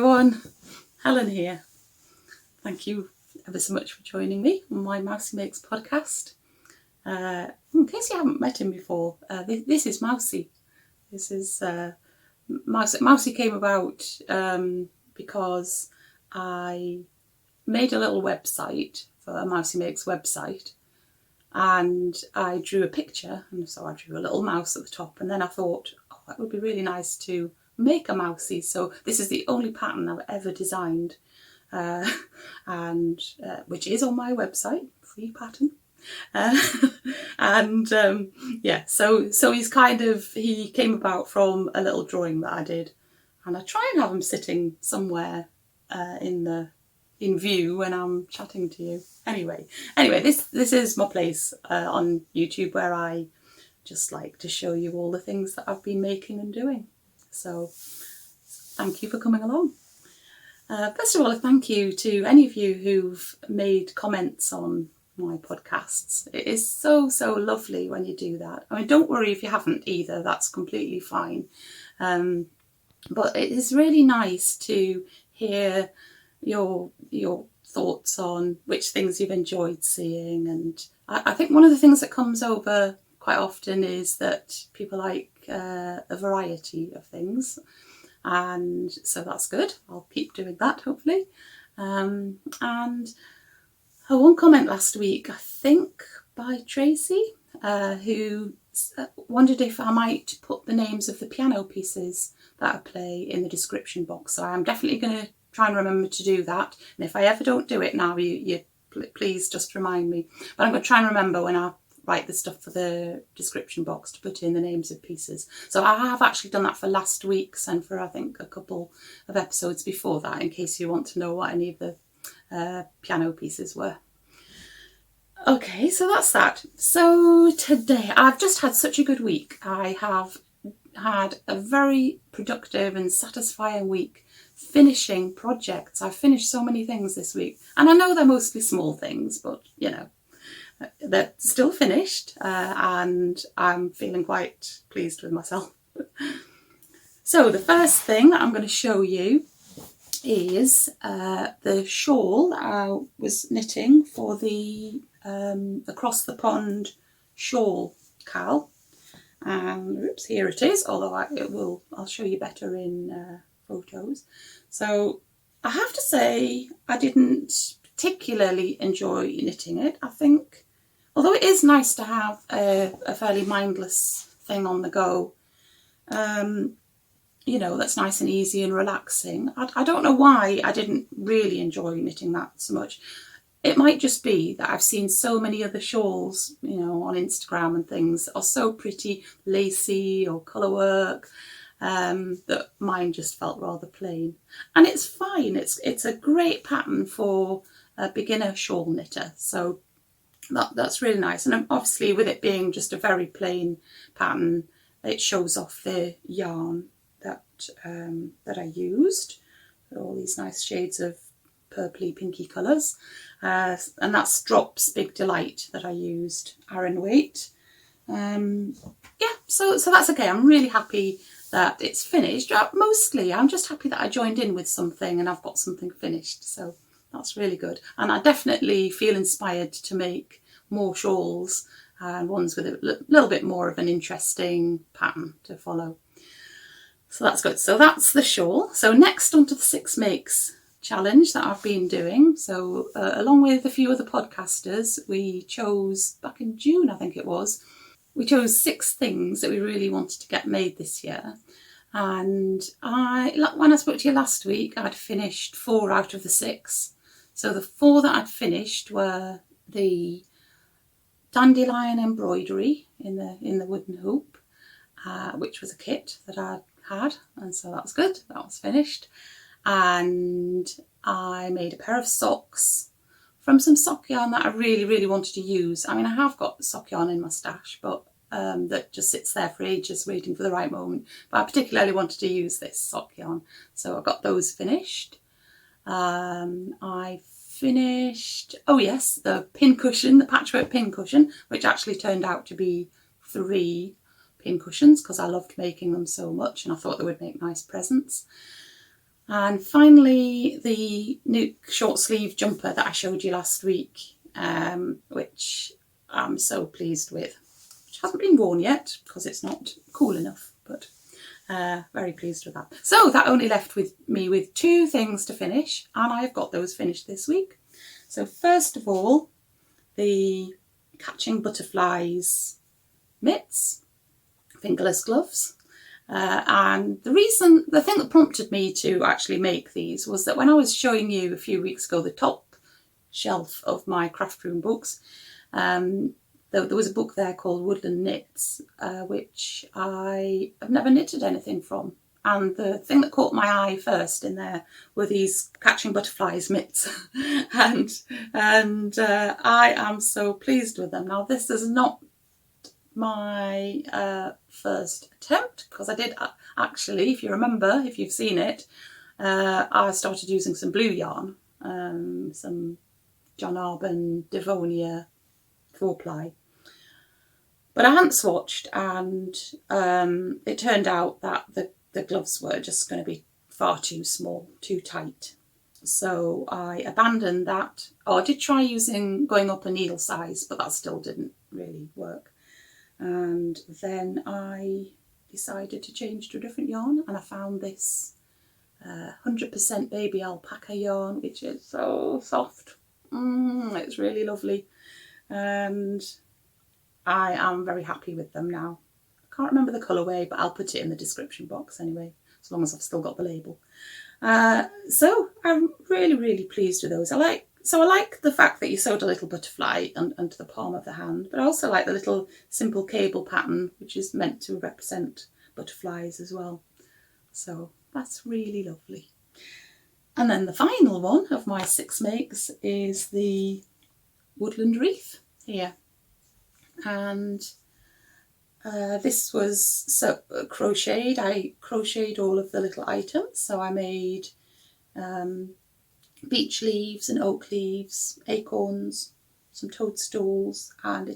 everyone, Helen here. Thank you ever so much for joining me on my Mousiemakes podcast. In case you haven't met him before, this is Mousie. This is Mousie came about because I made a little website for a Mousiemakes website, and I drew a picture, and so I drew a little mouse at the top, and then I thought, oh, that would be really nice to make a Mousie. So this is the only pattern I've ever designed, which is on my website, free pattern. Yeah, so he came about from a little drawing that I did, and I try and have him sitting somewhere in view when I'm chatting to you. Anyway, this is my place on YouTube where I just like to show you all the things that I've been making and doing. So thank you for coming along. First of all, a thank you to any of you who've made comments on my podcasts. It is so lovely when you do that. I mean, don't worry if you haven't either, that's completely fine. But it is really nice to hear your thoughts on which things you've enjoyed seeing. And I think one of the things that comes over quite often is that people like a variety of things, and so that's good. I'll keep doing that, hopefully. And one comment last week, I think by Tracy, who wondered if I might put the names of the piano pieces that I play in the description box. So I'm definitely going to try and remember to do that. And if I ever don't do it now, you please just remind me. But I'm going to try and remember when I write the stuff for the description box to put in the names of pieces. So I have actually done that for last week's and for I think a couple of episodes before that, in case you want to know what any of the piano pieces were. Okay, so that's that. So today I've just had such a good week. I have had a very productive and satisfying week finishing projects. I've finished so many things this week, and I know they're mostly small things, but you know, they're still finished, and I'm feeling quite pleased with myself. So the first thing that I'm going to show you is the shawl that I was knitting for the Across the Pond shawl cal. And oops, here it is, although I'll show you better in photos. So I have to say I didn't particularly enjoy knitting it. I think, although it is nice to have a fairly mindless thing on the go, you know, that's nice and easy and relaxing. I don't know why I didn't really enjoy knitting that so much. It might just be that I've seen so many other shawls, you know, on Instagram and things that are so pretty, lacy or colour work, that mine just felt rather plain. And it's fine. It's a great pattern for a beginner shawl knitter. So that's really nice. And obviously with it being just a very plain pattern, it shows off the yarn that I used. All these nice shades of purpley pinky colours, and that's Drops Big Delight that I used, Aran weight. Yeah, so that's okay. I'm really happy that it's finished. Mostly I'm just happy that I joined in with something and I've got something finished, so that's really good. And I definitely feel inspired to make more shawls and ones with a little bit more of an interesting pattern to follow. So that's good. So that's the shawl. So next onto the 6 makes challenge that I've been doing. So along with a few other podcasters, we chose, back in June I think it was, we chose 6 things that we really wanted to get made this year. And when I spoke to you last week, I'd finished 4 out of the 6. So the 4 that I'd finished were the dandelion embroidery in the wooden hoop, which was a kit that I'd had, and so that's good, that was finished. And I made a pair of socks from some sock yarn that I really wanted to use. I mean, I have got sock yarn in my stash, but that just sits there for ages waiting for the right moment. But I particularly wanted to use this sock yarn, so I got those finished. I finished, oh yes, the pincushion, the patchwork pincushion, which actually turned out to be 3 pincushions because I loved making them so much and I thought they would make nice presents. And finally, the new short sleeve jumper that I showed you last week, which I'm so pleased with. Which hasn't been worn yet because it's not cool enough, but very pleased with that. So that only left me with 2 things to finish, and I've got those finished this week. So first of all, the Catching Butterflies mitts, fingerless gloves. And the thing that prompted me to actually make these was that when I was showing you a few weeks ago the top shelf of my craft room books, there was a book there called Woodland Knits, which I have never knitted anything from. And the thing that caught my eye first in there were these Catching Butterflies mitts. and I am so pleased with them. Now, this is not my first attempt, because I did actually, if you remember, if you've seen it, I started using some blue yarn, some John Arbon Devonia 4-ply. But I hadn't swatched, and it turned out that the gloves were just going to be far too small, too tight. So I abandoned that. Oh, I did try going up a needle size, but that still didn't really work. And then I decided to change to a different yarn, and I found this 100% baby alpaca yarn, which is so soft. It's really lovely, and I am very happy with them now. I can't remember the colourway, but I'll put it in the description box anyway, as long as I've still got the label. So I'm really, really pleased with those. I like the fact that you sewed a little butterfly onto the palm of the hand, but I also like the little simple cable pattern, which is meant to represent butterflies as well. So that's really lovely. And then the final one of my 6 makes is the Woodland wreath here. And this was crocheted. I crocheted all of the little items. So I made beech leaves and oak leaves, acorns, some toadstools, and a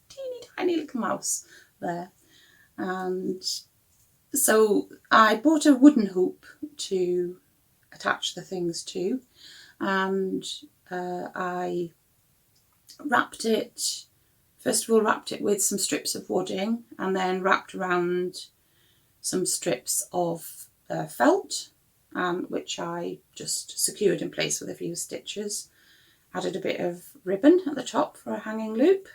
teeny tiny little mouse there. And so I bought a wooden hoop to attach the things to, and I wrapped it with some strips of wadding, and then wrapped around some strips of felt, which I just secured in place with a few stitches. Added a bit of ribbon at the top for a hanging loop,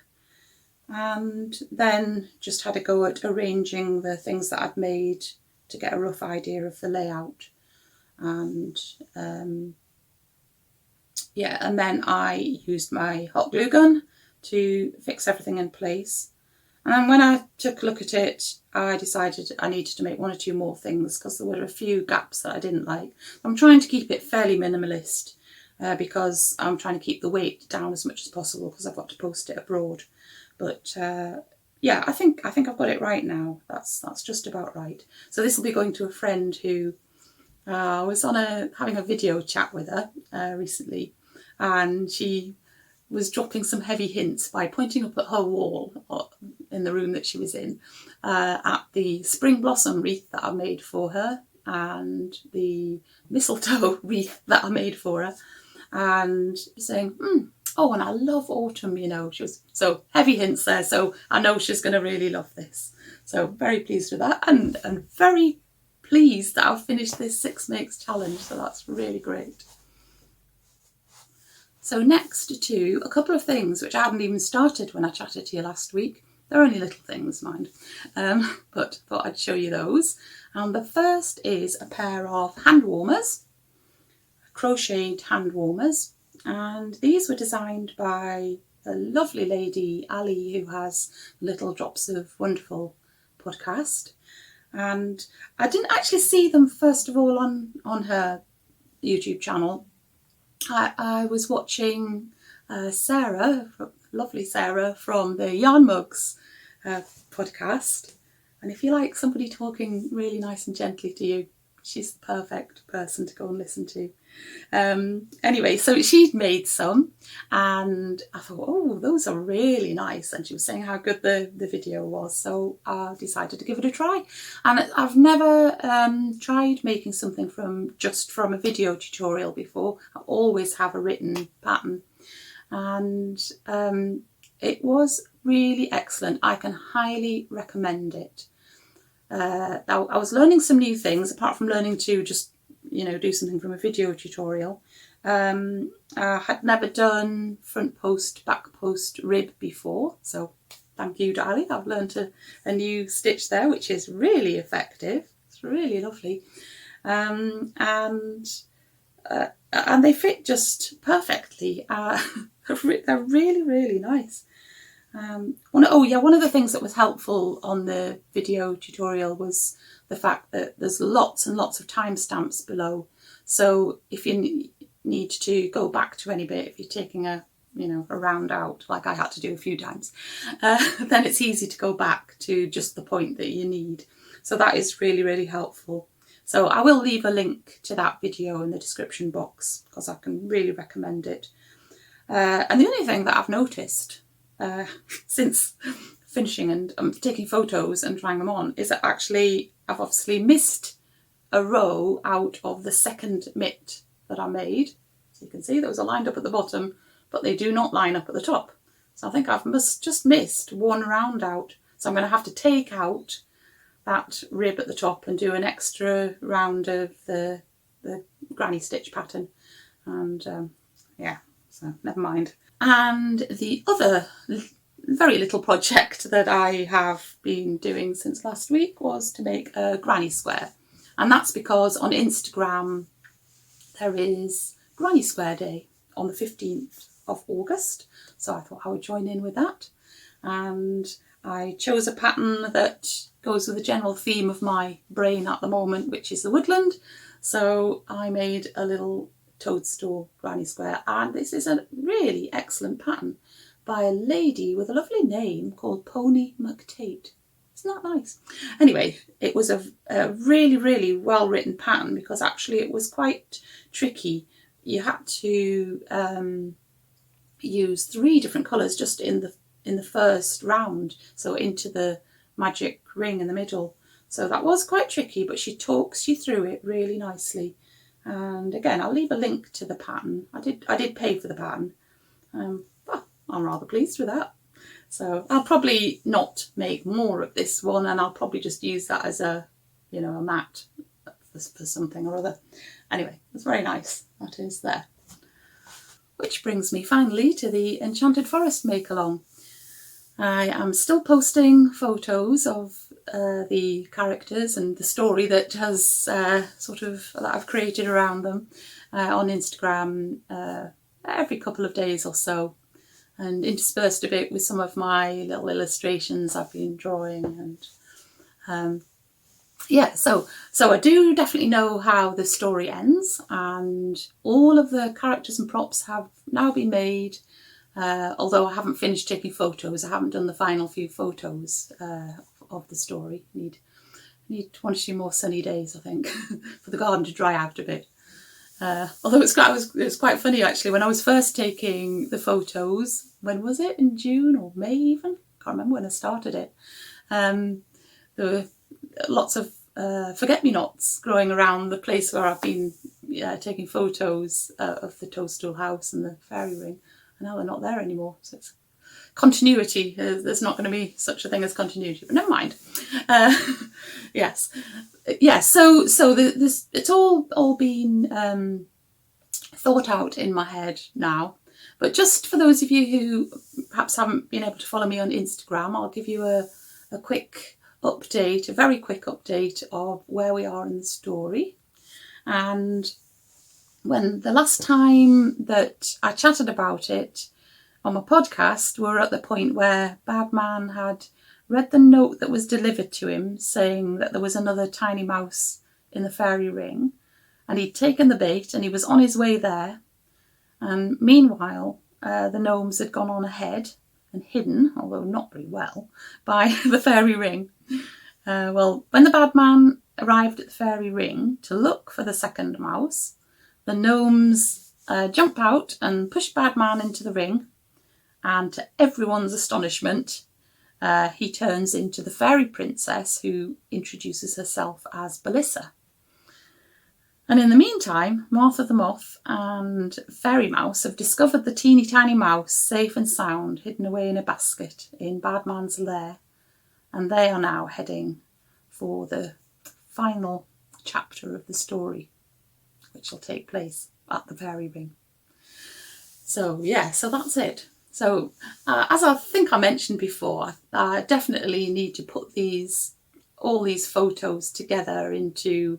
and then just had a go at arranging the things that I'd made to get a rough idea of the layout. And and then I used my hot glue gun to fix everything in place. And then when I took a look at it, I decided I needed to make 1 or 2 more things, because there were a few gaps that I didn't like. I'm trying to keep it fairly minimalist, because I'm trying to keep the weight down as much as possible, because I've got to post it abroad. But yeah, I think I've got it right now. That's just about right. So this will be going to a friend who I was having a video chat with her recently, and she was dropping some heavy hints by pointing up at her wall in the room that she was in at the spring blossom wreath that I made for her, and the mistletoe wreath that I made for her, and saying, oh, and I love autumn, you know. So heavy hints there, so I know she's going to really love this. So very pleased with that, and very pleased that I've finished this 6 makes challenge, so that's really great. So next to a couple of things which I hadn't even started when I chatted to you last week. They're only little things, mind, but thought I'd show you those. And the first is a pair of hand warmers, crocheted hand warmers, and these were designed by a lovely lady, Ali, who has Little Drops of Wonderful podcast. And I didn't actually see them first of all on her YouTube channel. I was watching Sarah, lovely Sarah from the Yarn Mugs podcast, and if you like somebody talking really nice and gently to you, she's the perfect person to go and listen to. Anyway, so she'd made some and I thought, oh, those are really nice. And she was saying how good the video was. So I decided to give it a try. And I've never tried making something just from a video tutorial before. I always have a written pattern. And it was really excellent. I can highly recommend it. I was learning some new things, apart from learning to just do something from a video tutorial. I had never done front post, back post rib before, so thank you, Darlie. I've learned a new stitch there, which is really effective. It's really lovely. And they fit just perfectly. They're really, really nice. One of the things that was helpful on the video tutorial was the fact that there's lots and lots of timestamps below. So if you need to go back to any bit, if you're taking a round out, like I had to do a few times, then it's easy to go back to just the point that you need. So that is really, really helpful. So I will leave a link to that video in the description box because I can really recommend it. And the only thing that I've noticed since finishing and taking photos and trying them on is that actually I've obviously missed a row out of the second mitt that I made. So you can see those are lined up at the bottom, but they do not line up at the top. So I think I've just missed one round out. So I'm going to have to take out that rib at the top and do an extra round of the granny stitch pattern. And yeah, so never mind. And the other very little project that I have been doing since last week was to make a granny square. And that's because on Instagram there is Granny Square Day on the 15th of August. So I thought I would join in with that. And I chose a pattern that goes with the general theme of my brain at the moment, which is the woodland. So I made a little Toadstool granny square, and this is a really excellent pattern by a lady with a lovely name called Pony McTate. Isn't that nice? Anyway, it was a really, really well written pattern because actually it was quite tricky. You had to use 3 different colours just in the first round, so into the magic ring in the middle. So that was quite tricky, but she talks you through it really nicely. And again, I'll leave a link to the pattern. I did pay for the pattern. But I'm rather pleased with that. So I'll probably not make more of this one, and I'll probably just use that as a mat for something or other. Anyway, it's very nice. That is there. Which brings me finally to the Enchanted Forest make along. I am still posting photos of the characters and the story that has that I've created around them on Instagram every couple of days or so, and interspersed a bit with some of my little illustrations I've been drawing. And yeah, so I do definitely know how the story ends, and all of the characters and props have now been made. Although I haven't finished taking photos, I haven't done the final few photos of the story. Need 1 or 2 more sunny days, I think, for the garden to dry out a bit. Although it was quite funny actually when I was first taking the photos. When was it? In June or May even? Can't remember when I started it. There were lots of forget-me-nots growing around the place where I've been taking photos of the Toadstool house and the fairy ring. Now they're not there anymore, so it's continuity. There's not going to be such a thing as continuity, but never mind. Yes. So this it's all been thought out in my head now. But just for those of you who perhaps haven't been able to follow me on Instagram, I'll give you a quick update, a very quick update of where we are in the story. And when the last time that I chatted about it on my podcast, we were at the point where Badman had read the note that was delivered to him saying that there was another tiny mouse in the fairy ring, and he'd taken the bait and he was on his way there. And meanwhile, the gnomes had gone on ahead and hidden, although not very well, by the fairy ring. Well, when the Badman arrived at the fairy ring to look for the second mouse, the gnomes jump out and push Badman into the ring, and to everyone's astonishment, he turns into the fairy princess, who introduces herself as Belissa. And in the meantime, Martha the Moth and Fairy Mouse have discovered the teeny tiny mouse safe and sound, hidden away in a basket in Badman's lair, and they are now heading for the final chapter of the story, which will take place at the fairy ring. So yeah, so that's it. So as I think I mentioned before, I definitely need to put all these photos together into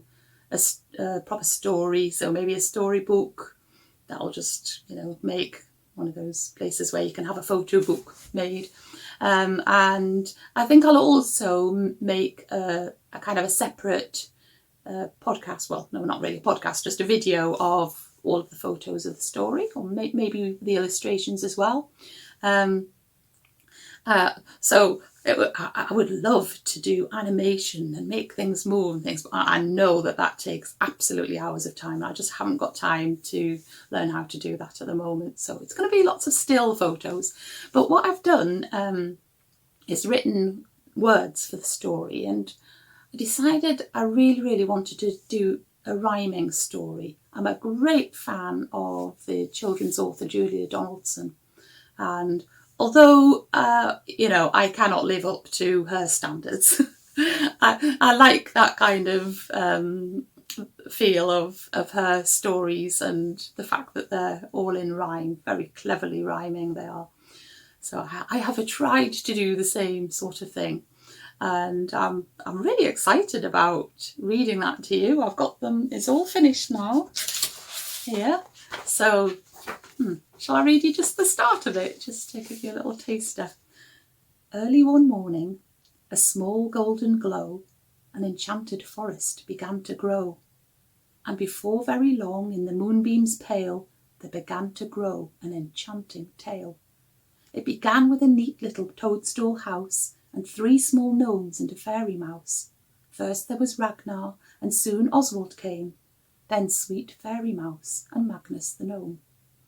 a proper story. So maybe a storybook that'll just, make one of those places where you can have a photo book made. And I think I'll also make a kind of a separate podcast. Well, no, not really a podcast, just a video of all of the photos of the story, or maybe the illustrations as well. So I would love to do animation and make things move and things, but I know that takes absolutely hours of time. I just haven't got time to learn how to do that at the moment. So it's going to be lots of still photos. But what I've done is written words for the story, and I decided I really, really wanted to do a rhyming story. I'm a great fan of the children's author Julia Donaldson, and although I cannot live up to her standards, I like that kind of feel of her stories, and the fact that they're all in rhyme, very cleverly rhyming they are. So I have tried to do the same sort of thing. And I'm really excited about reading that to you. I've got them, it's all finished now here. So shall I read you just the start of it, just to give you a little taster? Early one morning, a small golden glow, an enchanted forest began to grow. And before very long, in the moonbeams pale, there began to grow an enchanting tale. It began with a neat little toadstool house, and 3 small gnomes and a fairy mouse. First there was Ragnar, and soon Oswald came, then sweet fairy mouse and Magnus the gnome.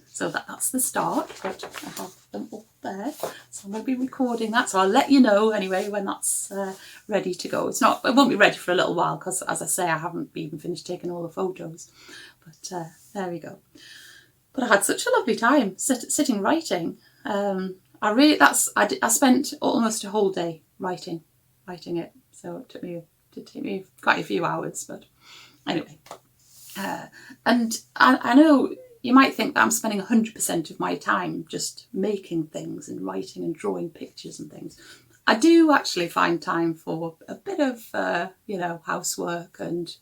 So that's the start, but I have them up there. So I'm going to be recording that, so I'll let you know anyway when that's ready to go. It won't be ready for a little while, because as I say, I haven't even finished taking all the photos. But there we go. But I had such a lovely time sitting writing. I spent almost a whole day writing it, so it did take me quite a few hours, but anyway. And I know you might think that I'm spending 100% of my time just making things and writing and drawing pictures and things. I do actually find time for a bit of housework and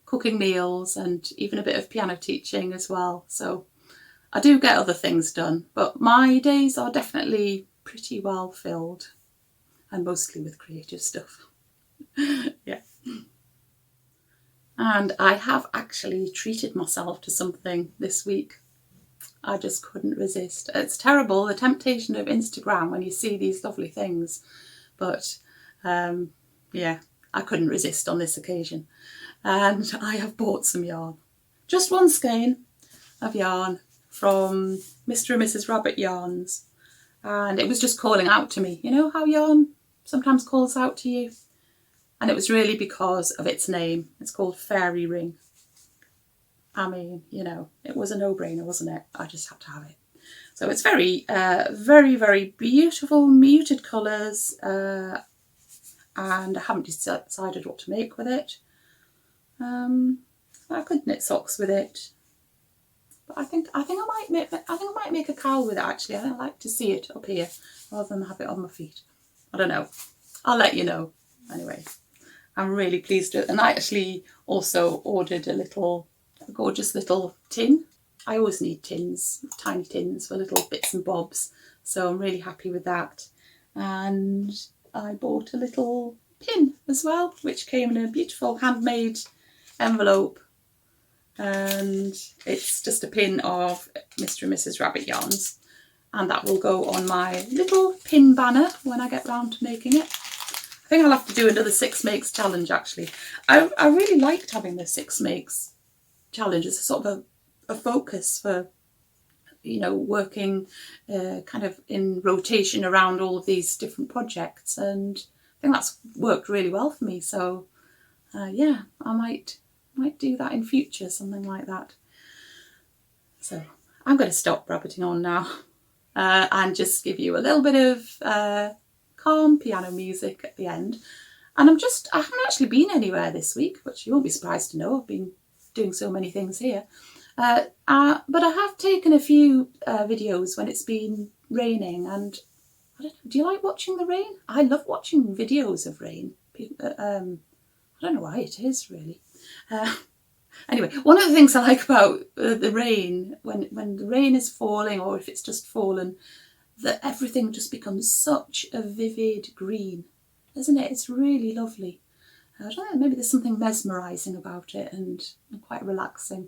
cooking meals, and even a bit of piano teaching as well. So I do get other things done, but my days are definitely pretty well filled, and mostly with creative stuff. Yeah. And I have actually treated myself to something this week. I just couldn't resist. It's terrible, the temptation of Instagram when you see these lovely things. But yeah, I couldn't resist on this occasion. And I have bought some yarn. Just one skein of yarn from Mr. and Mrs. Rabbit Yarns, and it was just calling out to me. You know how yarn sometimes calls out to you? And it was really because of its name. It's called Fairy Ring. I mean, it was a no-brainer, wasn't it? I just had to have it. So it's very, very beautiful muted colours, and I haven't decided what to make with it. I could knit socks with it. But I think I might make a cowl with it actually. I like to see it up here rather than have it on my feet. I don't know. I'll let you know. Anyway, I'm really pleased with it. And I actually also ordered a gorgeous little tin. I always need tins, tiny tins for little bits and bobs. So I'm really happy with that. And I bought a little pin as well, which came in a beautiful handmade envelope. And it's just a pin of Mr. and Mrs. Rabbit Yarns, and that will go on my little pin banner when I get round to making it. think I'll have to do another 6 makes challenge actually. I really liked having the 6 makes challenge as a sort of a focus for, you know, working kind of in rotation around all of these different projects, and I think that's worked really well for me. So yeah, I might do that in future, something like that. So I'm going to stop rabbiting on now and just give you a little bit of calm piano music at the end. And I haven't actually been anywhere this week, which you won't be surprised to know. I've been doing so many things here. But I have taken a few videos when it's been raining, and I don't know, do you like watching the rain? I love watching videos of rain. I don't know why it is, really. Anyway, one of the things I like about the rain, when the rain is falling, or if it's just fallen, that everything just becomes such a vivid green, isn't it? It's really lovely. I don't know, maybe there's something mesmerising about it and quite relaxing.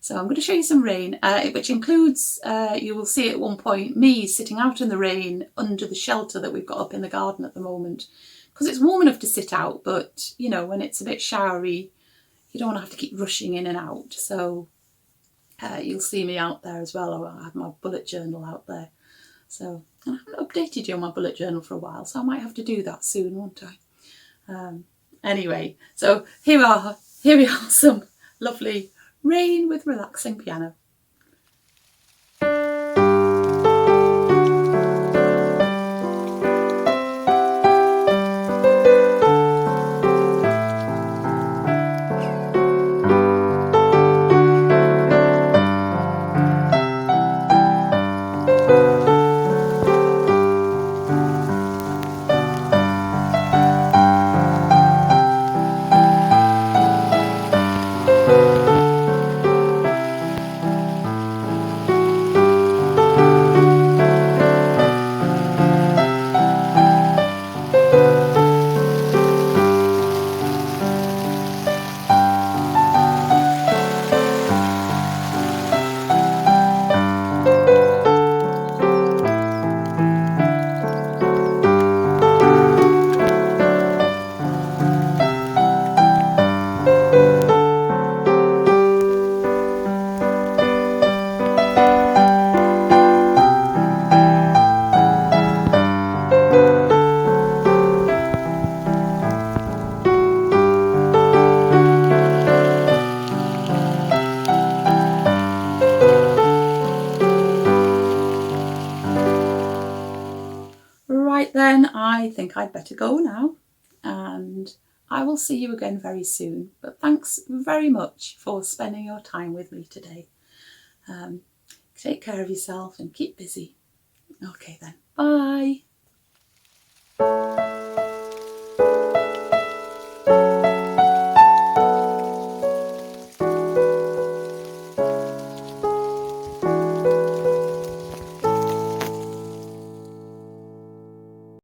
So I'm going to show you some rain, which includes, you will see at one point, me sitting out in the rain under the shelter that we've got up in the garden at the moment. Because it's warm enough to sit out, but, you know, when it's a bit showery, you don't want to have to keep rushing in and out. So you'll see me out there as well. I have my bullet journal out there. So I haven't updated you on my bullet journal for a while, so I might have to do that soon, won't I? Anyway, so here we are, some lovely rain with relaxing piano. Right then, I think I'd better go now, and I will see you again very soon. But thanks very much for spending your time with me today. Take care of yourself and keep busy. Okay then, bye.